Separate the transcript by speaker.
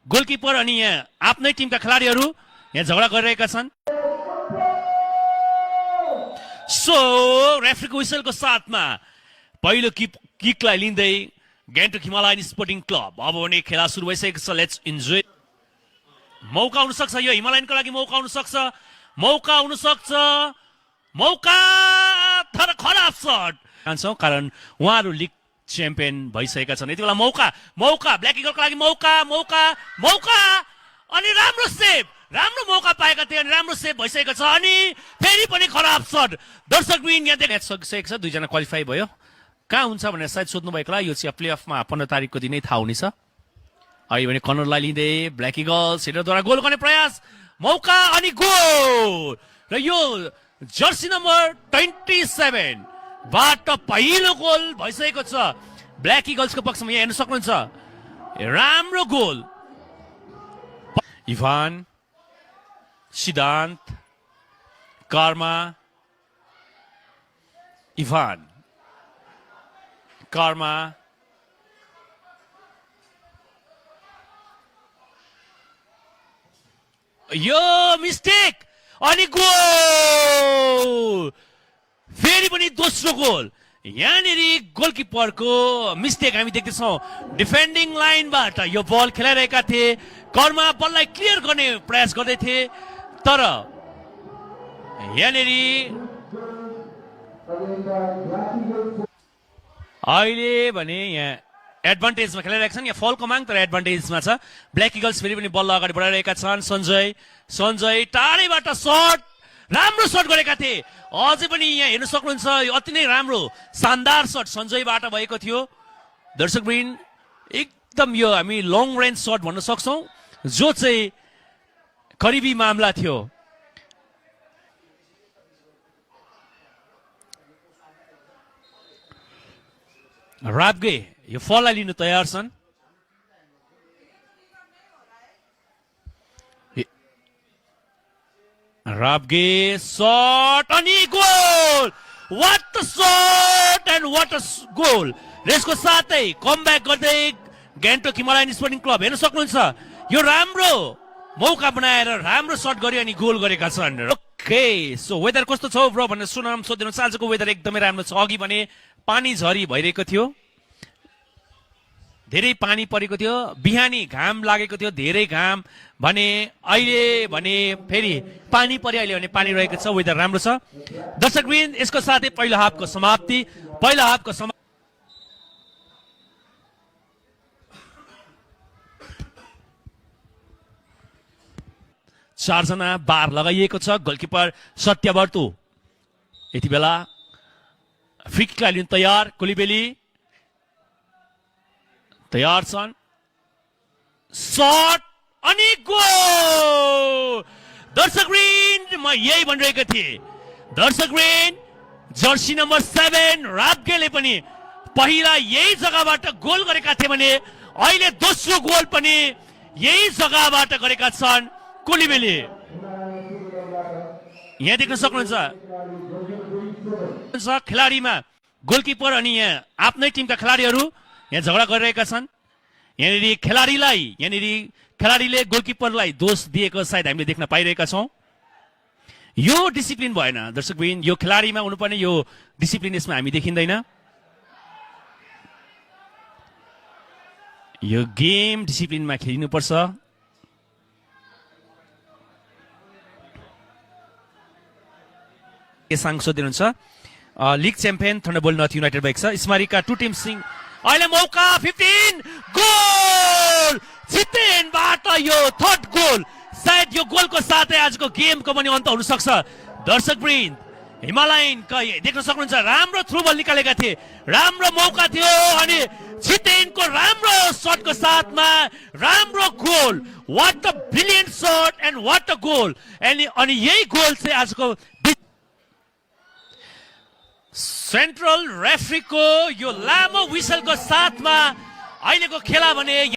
Speaker 1: Goalkeeper अनि यहाँ आफ्नै टिमका खेलाडीहरू यहाँ झगडा गरिरहेका छन्। सो रेफ्रीको विसलको साथमा पहिलो किकलाई लिँदै गान्तोक हिमालयन स्पोर्टिङ क्लब अब भने खेला सुरु भइसकेको छ। Let's enjoy. मौका हुन सक्छ, यो हिमालयनको लागि मौका हुन सक्छ, मौका तर खराब शट खान्छौँ कारण उहाँहरू लिग च्याम्पियन भइसकेका छन्। यति बेला मौका ब्ल्याक इगलको लागि मौका अनि राम्रो सेभ, राम्रो मौका पाएका थिए अनि राम्रो सेभ भइसकेको छ अनि फेरि पनि खराब शट। दर्शक बिन यहाँ देख्न सकिसकेको छ, दुईजना क्वालिफाई भयो। कहाँ हुन्छ भनेर सायद सोध्नु भएको होला। यो चाहिँ प्ले अफमा 15 तारिकको दिनै थाहा हुनेछ। अहिले भने कर्नरलाई लिँदै ब्ल्याक इगल्स हेडरद्वारा गोल गर्ने प्रयास, मौका अनि गोल र यो जर्सी नम्बर 27 बाट पहिलो गोल भइसकेको छ ब्ल्याक इगल्सको पक्षमा। यहाँ हेर्न सक्नुहुन्छ राम्रो गोल। इभान, सिद्धान्त, कर्मा, इभान, कर्मा, यो मिस्टेक अनि गोल, फेरि पनि दोस्रो गोल। यहाँनिर गोलकिपरको मिस्टेक हामी देख्दैछौँ। डिफेन्डिङ लाइनबाट यो बल खेलाइरहेका थिए, कर्मा बललाई क्लियर गर्ने प्रयास गर्दै थिए तर यहाँनिर अहिले भने यहाँ एडभान्टेजमा खेलिरहेका छन्। यहाँ फलको माग तर एडभान्टेजमा छ। ब्ल्याक इगल्स फेरि पनि बल अगाडि बढाइरहेका छन्। सञ्जय टाढैबाट शट, राम्रो शट गरेका थिए। अझै पनि यहाँ हेर्न सक्नुहुन्छ यो अति नै राम्रो शानदार शट सञ्जयबाट भएको थियो। दर्शकवृन्द एकदम यो हामी लङ रेन्ज शट भन्न सक्छौँ जो चाहिँ करिबी मामला थियो। राबगे यो फललाई लिनु तयार छन्। राबगे शट अनि goal. What a shut and what a goal. यसको साथै कमब्याक गर्दै गान्तोक हिमालयन स्पोर्टिङ क्लब हेर्न सक्नुहुन्छ यो राम्रो मौका बनाएर राम्रो शट गर्यो अनि गोल गरेका छन्। ओके, सो वेदर कस्तो छ ब्रो भनेर सुनाम सोधिनु। आजको वेदर एकदमै राम्रो छ। अघि भने पानी झरी भइरहेको थियो, धेरै पानी परेको थियो, बिहानी घाम लागेको थियो, धेरै घाम भने अहिले भने फेरि पानी पऱ्यो, अहिले भने पानी रहेको छ। वेदर राम्रो छ। दर्शकवृन्द यसको साथै पहिलो हाफको समाप्ति। चारजना बार लगाइएको छ। गोलकिपर सत्यवर्तु यति बेला फ्री किकलाई लिन तयार। कुलिबेली तयार छन्। शट अनि गोल। दर्शकवृन्द म यही भनिरहेको थिएँ। दर्शकवृन्द जर्सी नम्बर 7 राबगेले पनि पहिला यही जग्गाबाट गोल गरेका थिए भने अहिले दोस्रो गोल पनि यही जग्गाबाट गरेका छन् कुलिबेली। यहाँ देख्न सक्नुहुन्छ खेलाडीमा गोलकिपर अनि यहाँ आफ्नै टिमका खेलाडीहरू यहाँ झगडा गरिरहेका छन्। यहाँनिर खेलाडीले गोलकिपरलाई दोष दिएको सायद हामीले देख्न पाइरहेका छौँ। यो डिसिप्लिन भएन दर्शकवृन्द। यो खेलाडीमा हुनुपर्ने यो डिसिप्लिन यसमा हामी देखिँदैन। यो गेम डिसिप्लिनमा खेलिनुपर्छ। सांसद हुनुहुन्छ लिग च्याम्पियन थन्डरबोल्ट नर्थ युनाइटेड भएको छ। स्मारिका टु टिम सिंह अहिले मौका 15 गोल। छितेनबाट यो थर्ड गोल। सायद यो गोलको साथै आजको गेमको पनि अन्त हुन सक्छ। दर्शकवृन्द हिमालयन देख्न सक्नुहुन्छ राम्रो थ्रु बल निकालेका थिए, राम्रो मौका थियो अनि छितेनको राम्रो शटको साथमा राम्रो goal. What a brilliant shut and what a goal. अनि यही गोल चाहिँ आजको सेन्ट्रल रेफ्रीको यो लामो विसलको साथमा अहिलेको खेला भने